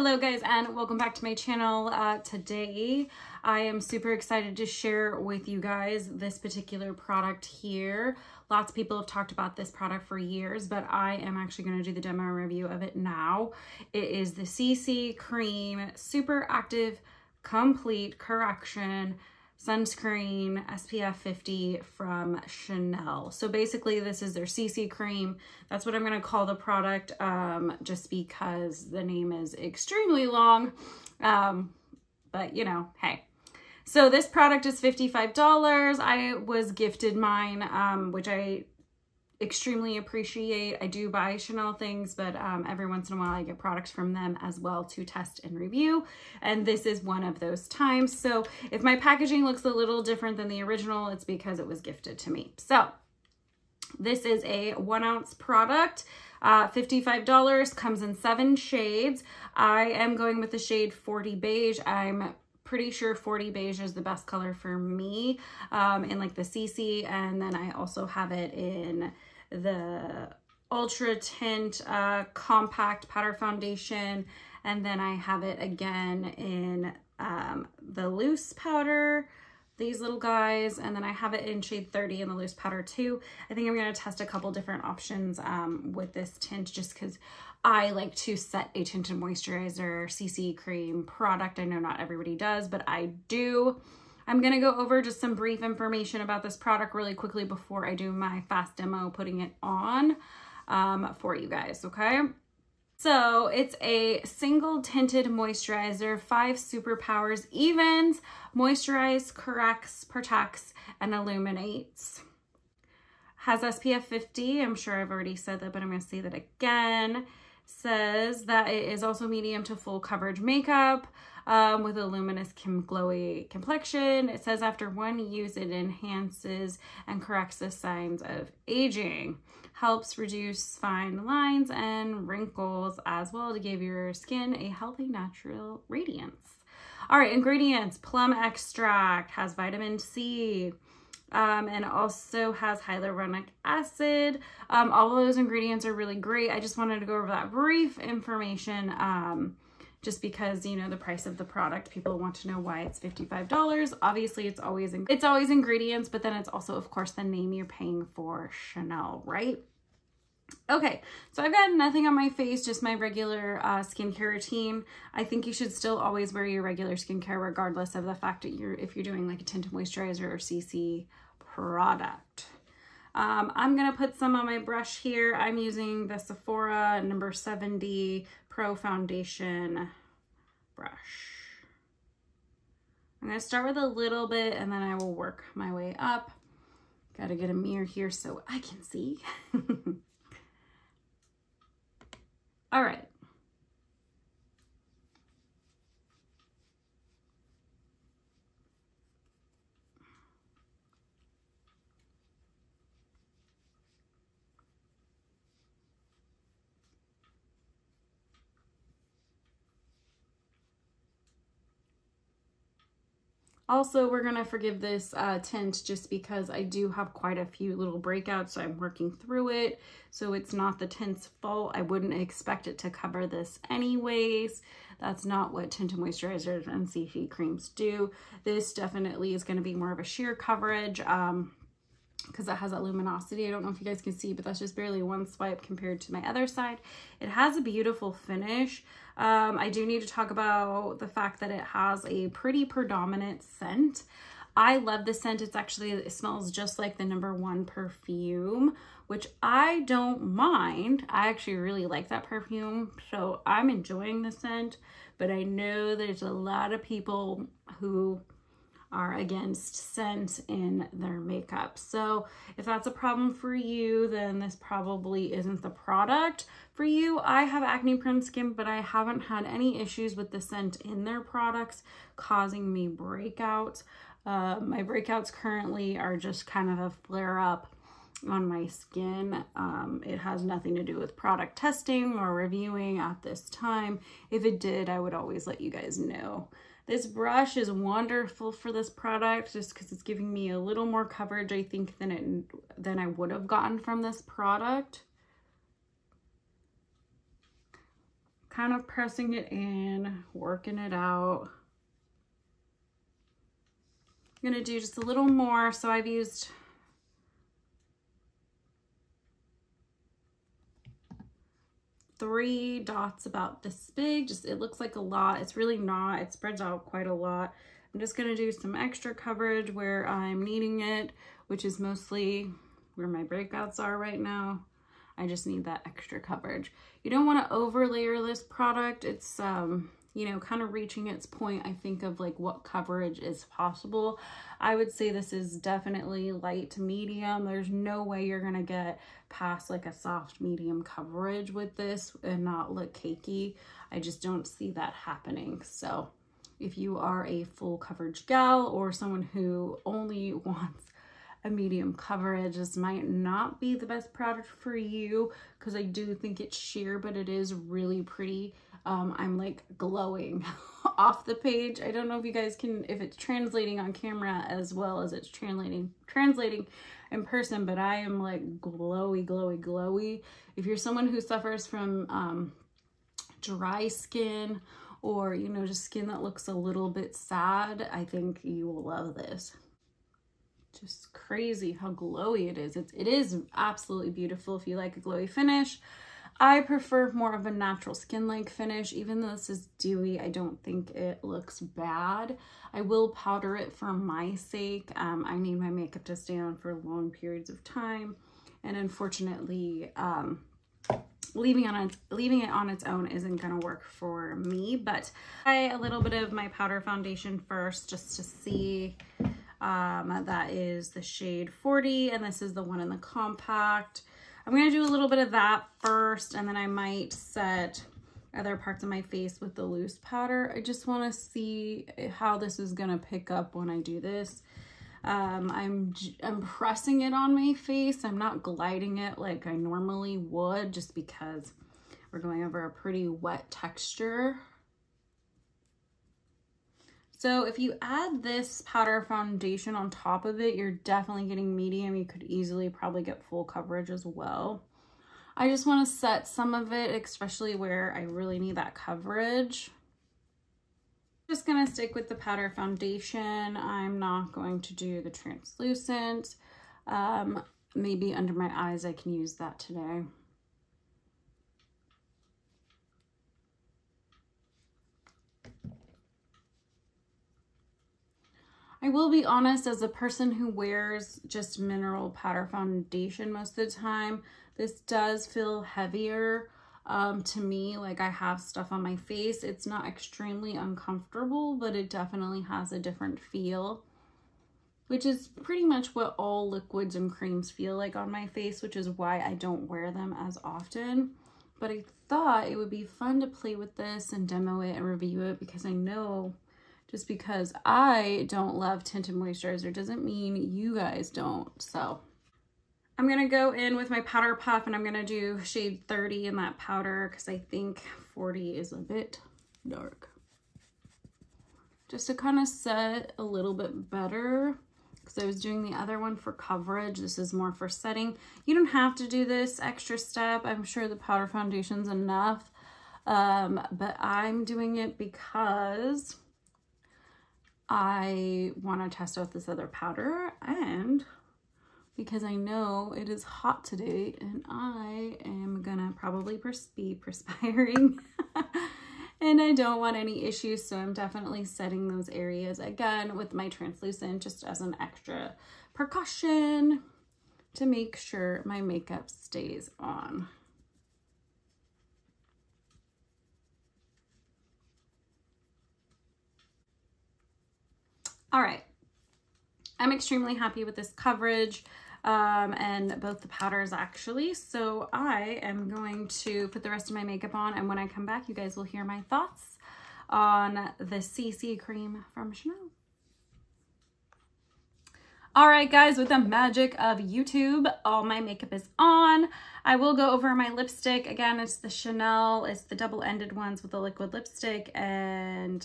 Hello guys, and welcome back to my channel. Today I am super excited to share with you guys this particular product here. Lots of people have talked about this product for years, but I am actually going to do the demo review of it now. It is the CC Cream Super Active Complete Correction Sunscreen SPF 50 from Chanel. So basically this is their CC cream. That's what I'm going to call the product, just because the name is extremely long. But you know, hey. So this product is $55. I was gifted mine, which I extremely appreciate. I do buy Chanel things, but every once in a while I get products from them as well to test and review, and this is one of those times. So if my packaging looks a little different than the original, it's because it was gifted to me. So this is a 1 ounce product, $55, comes in 7 shades. I am going with the shade 40 beige. I'm pretty sure 40 beige is the best color for me, in like the CC, and then I also have it in the ultra tint compact powder foundation, and then I have it again in the loose powder, these little guys, and then I have it in shade 30 in the loose powder too. I think I'm going to test a couple different options with this tint, just because I like to set a tinted moisturizer CC cream product. I know not everybody does, but I do. I'm going to go over just some brief information about this product really quickly before I do my fast demo putting it on for you guys, okay? So it's a single tinted moisturizer, 5 superpowers, evens, moisturizes, corrects, protects, and illuminates. Has SPF 50. I'm sure I've already said that, but I'm going to say that again. Says that it is also medium to full coverage makeup with a luminous glowy complexion. It says after 1 use, it enhances and corrects the signs of aging. Helps reduce fine lines and wrinkles as well to give your skin a healthy natural radiance. All right, ingredients: plum extract, has vitamin C, and also has hyaluronic acid. All of those ingredients are really great. I just wanted to go over that brief information, just because, you know, the price of the product, people want to know why it's $55. Obviously it's always ingredients, but then it's also, of course, the name you're paying for, Chanel, right? Okay, so I've got nothing on my face, just my regular skincare routine. I think you should still always wear your regular skincare regardless of the fact that if you're doing like a tinted moisturizer or CC product. I'm gonna put some on my brush here. I'm using the Sephora number 70 Pro Foundation brush. I'm gonna start with a little bit and then I will work my way up. Gotta get a mirror here so I can see. All right. Also, we're gonna forgive this tint just because I do have quite a few little breakouts, so I'm working through it. So it's not the tint's fault. I wouldn't expect it to cover this anyways. That's not what tinted moisturizers and CC creams do. This definitely is gonna be more of a sheer coverage because it has that luminosity. I don't know if you guys can see, but that's just barely 1 swipe compared to my other side. It has a beautiful finish. I do need to talk about the fact that it has a pretty predominant scent. I love the scent. It smells just like the #1 perfume, which I don't mind. I actually really like that perfume, so I'm enjoying the scent, but I know there's a lot of people who are against scent in their makeup. So if that's a problem for you, then this probably isn't the product for you. I have acne prone skin, but I haven't had any issues with the scent in their products causing me breakouts. My breakouts currently are just kind of a flare up on my skin. It has nothing to do with product testing or reviewing at this time. If it did, I would always let you guys know. This brush is wonderful for this product just because it's giving me a little more coverage, I think, than I would have gotten from this product. kind of pressing it in, working it out. I'm gonna do just a little more. So I've used three dots about this big. Just, it looks like a lot. It's really not. It spreads out quite a lot. I'm just gonna do some extra coverage where I'm needing it, which is mostly where my breakouts are right now. I just need that extra coverage. You don't want to over layer this product. It's, you know, kind of reaching its point, I think, of like what coverage is possible. I would say this is definitely light to medium. There's no way you're gonna get past like a soft medium coverage with this and not look cakey. I just don't see that happening. So if you are a full coverage gal or someone who only wants a medium coverage, this might not be the best product for you, because I do think it's sheer, but it is really pretty. I'm like glowing off the page. I don't know if you guys can, if it's translating on camera as well as it's translating in person, but I am like glowy, glowy, glowy. If you're someone who suffers from dry skin, or, you know, just skin that looks a little bit sad, I think you will love this. Just crazy how glowy it is. It is absolutely beautiful if you like a glowy finish. I prefer more of a natural skin-like finish. Even though this is dewy, I don't think it looks bad. I will powder it for my sake. I need my makeup to stay on for long periods of time. And unfortunately, leaving it on its own isn't gonna work for me. But I a little bit of my powder foundation first, just to see. That is the shade 40, and this is the one in the compact. I'm going to do a little bit of that first, and then I might set other parts of my face with the loose powder. I just want to see how this is going to pick up when I do this. I'm pressing it on my face. I'm not gliding it like I normally would, just because we're going over a pretty wet texture. So if you add this powder foundation on top of it, you're definitely getting medium. You could easily probably get full coverage as well. I just want to set some of it, especially where I really need that coverage. Just going to stick with the powder foundation. I'm not going to do the translucent. Maybe under my eyes I can use that today. I will be honest, as a person who wears just mineral powder foundation most of the time, this does feel heavier to me. Like, I have stuff on my face. It's not extremely uncomfortable, but it definitely has a different feel, which is pretty much what all liquids and creams feel like on my face, which is why I don't wear them as often. But I thought it would be fun to play with this and demo it and review it, because I know just because I don't love tinted moisturizer doesn't mean you guys don't. So I'm going to go in with my powder puff, and I'm going to do shade 30 in that powder, because I think 40 is a bit dark. Just to kind of set a little bit better, because I was doing the other one for coverage. This is more for setting. You don't have to do this extra step. I'm sure the powder foundation's enough, but I'm doing it because I want to test out this other powder, and because I know it is hot today and I am gonna probably be perspiring and I don't want any issues, so I'm definitely setting those areas again with my translucent, just as an extra precaution to make sure my makeup stays on. All right, I'm extremely happy with this coverage and both the powders actually. So I am going to put the rest of my makeup on, and when I come back, you guys will hear my thoughts on the CC cream from Chanel. All right, guys, with the magic of YouTube, all my makeup is on. I will go over my lipstick. Again, it's the Chanel. It's the double-ended ones with the liquid lipstick and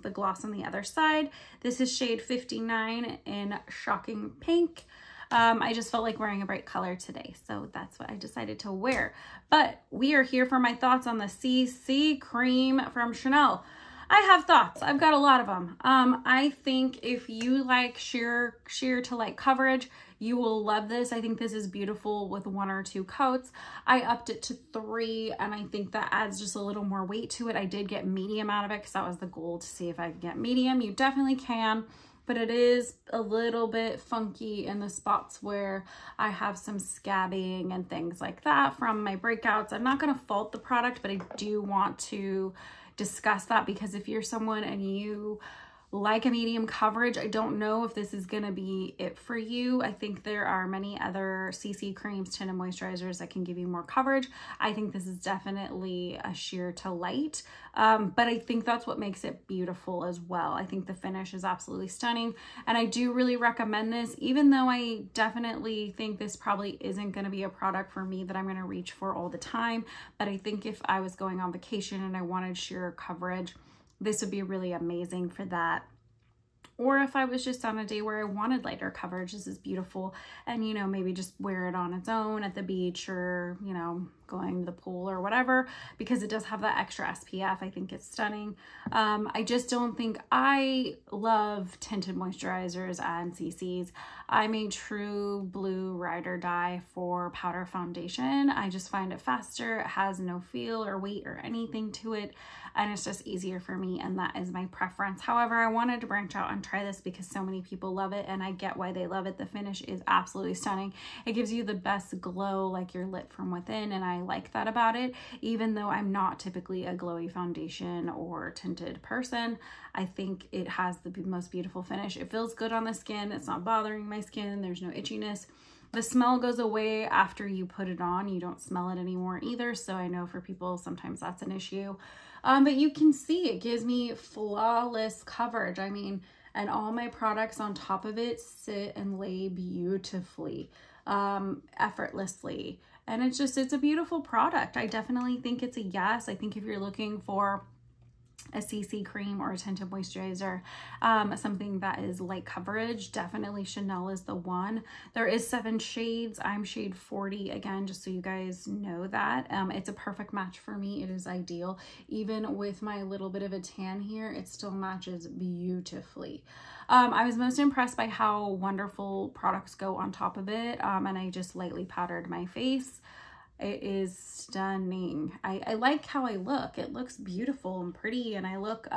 the gloss on the other side. This is shade 59 in Shocking Pink. I just felt like wearing a bright color today, so that's what I decided to wear. But we are here for my thoughts on the CC cream from Chanel. I have thoughts. I've got a lot of them. I think if you like sheer to light coverage, you will love this. I think this is beautiful with 1 or 2 coats. I upped it to 3, and I think that adds just a little more weight to it. I did get medium out of it because that was the goal, to see if I could get medium. You definitely can, but it is a little bit funky in the spots where I have some scabbing and things like that from my breakouts. I'm not going to fault the product, but I do want to discuss that, because if you're someone and you like a medium coverage, I don't know if this is going to be it for you. I think there are many other CC creams, tinted moisturizers that can give you more coverage. I think this is definitely a sheer to light, but I think that's what makes it beautiful as well. I think the finish is absolutely stunning, and I do really recommend this, even though I definitely think this probably isn't going to be a product for me that I'm going to reach for all the time. But I think if I was going on vacation and I wanted sheer coverage, this would be really amazing for that. Or if I was just on a day where I wanted lighter coverage, this is beautiful. And, you know, maybe just wear it on its own at the beach, or, you know, going to the pool or whatever, because it does have that extra SPF. I think it's stunning. I just don't think I love tinted moisturizers and CCs. I'm a true blue ride or die for powder foundation. I just find it faster. It has no feel or weight or anything to it, and it's just easier for me, and that is my preference. However, I wanted to branch out and try this because so many people love it, and I get why they love it. The finish is absolutely stunning. It gives you the best glow, like you're lit from within, and I like that about it. Even though I'm not typically a glowy foundation or tinted person, I think it has the most beautiful finish. It feels good on the skin. It's not bothering my skin. There's no itchiness. The smell goes away after you put it on. You don't smell it anymore either. So I know for people, sometimes that's an issue. But you can see it gives me flawless coverage. I mean, and all my products on top of it sit and lay beautifully, effortlessly. And it's a beautiful product. I definitely think it's a yes. I think if you're looking for a CC cream or a tinted moisturizer, something that is light coverage, definitely Chanel is the one. There is 7 shades. I'm shade 40, again, just so you guys know that. It's a perfect match for me. It is ideal. Even with my little bit of a tan here, it still matches beautifully. I was most impressed by how wonderful products go on top of it, and I just lightly powdered my face. It is stunning. I like how I look. It looks beautiful and pretty, and I look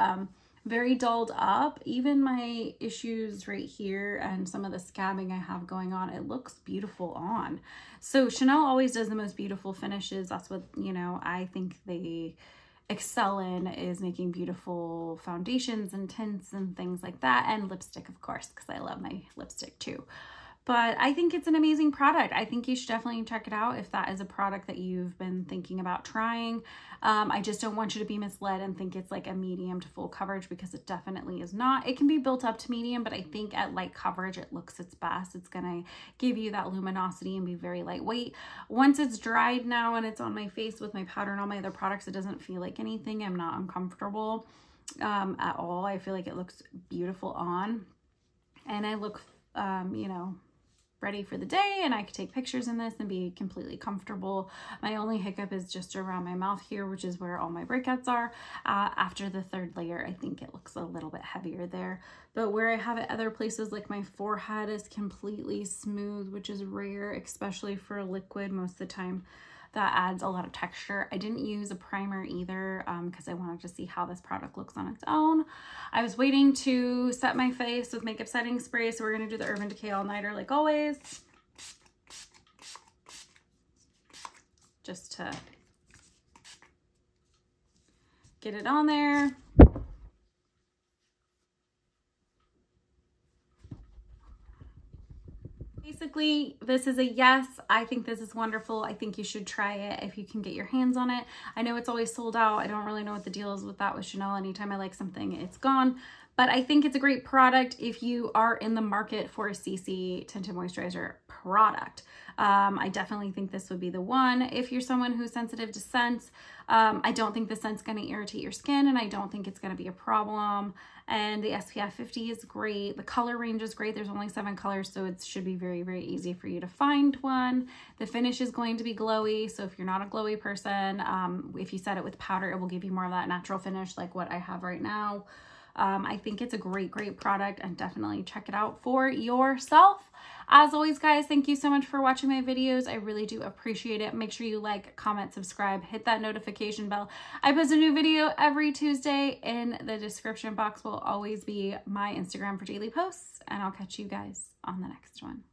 very dolled up. Even my issues right here and some of the scabbing I have going on, it looks beautiful on. So Chanel always does the most beautiful finishes. That's what, you know, I think they excel in, is making beautiful foundations and tints and things like that, and lipstick, of course, because I love my lipstick too. But I think it's an amazing product. I think you should definitely check it out if that is a product that you've been thinking about trying. I just don't want you to be misled and think it's like a medium to full coverage, because it definitely is not. It can be built up to medium, but I think at light coverage, it looks its best. It's gonna give you that luminosity and be very lightweight. Once it's dried now and it's on my face with my powder and all my other products, it doesn't feel like anything. I'm not uncomfortable at all. I feel like it looks beautiful on, and I look, you know, ready for the day, and I could take pictures in this and be completely comfortable. My only hiccup is just around my mouth here, which is where all my breakouts are. After the 3rd layer, I think it looks a little bit heavier there. But where I have it other places, like my forehead is completely smooth, which is rare, especially for a liquid. Most of the time that adds a lot of texture. I didn't use a primer either because I wanted to see how this product looks on its own. I was waiting to set my face with makeup setting spray, so we're going to do the Urban Decay All-Nighter like always. Just to get it on there. Basically, this is a yes. I think this is wonderful. I think you should try it if you can get your hands on it. I know it's always sold out. I don't really know what the deal is with that with Chanel. Anytime I like something, it's gone. But I think it's a great product if you are in the market for a CC tinted moisturizer product. I definitely think this would be the one if you're someone who's sensitive to scents. I don't think the scent's going to irritate your skin, and I don't think it's going to be a problem. And the SPF 50 is great. The color range is great. There's only 7 colors, so it should be very, very easy for you to find one. The finish is going to be glowy, so if you're not a glowy person, if you set it with powder, it will give you more of that natural finish like what I have right now. I think it's a great, great product, and definitely check it out for yourself. As always, guys, thank you so much for watching my videos. I really do appreciate it. Make sure you like, comment, subscribe, hit that notification bell. I post a new video every Tuesday. In the description box will always be my Instagram for daily posts, and I'll catch you guys on the next one.